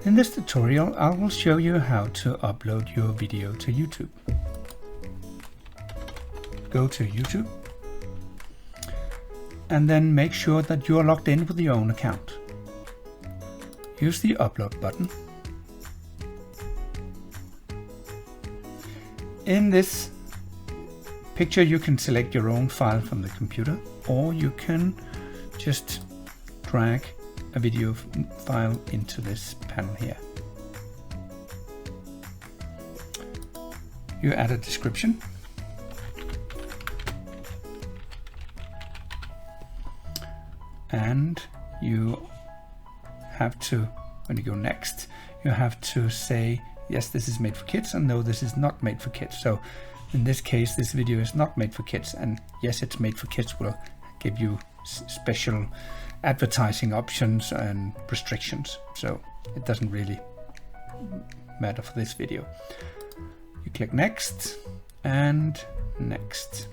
In this tutorial, I will show you how to upload your video to YouTube. Go to YouTube and then make sure that you are logged in with your own account. Use the upload button. In this picture, you can select your own file from the computer, or you can just drag a video file into this panel here. You add a description. And you have to, when you go next, you have to say, yes, this is made for kids, and no, this is not made for kids. So in this case, this video is not made for kids, and yes, it's made for kids will give you special advertising options and restrictions. So it doesn't really matter for this video. You click next and next.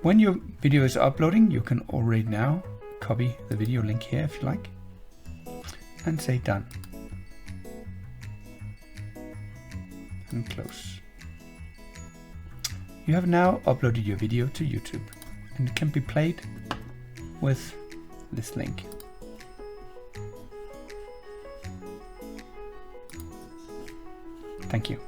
When your video is uploading, you can already now copy the video link here if you like and say done and close. You have now uploaded your video to YouTube, and it can be played with this link. Thank you.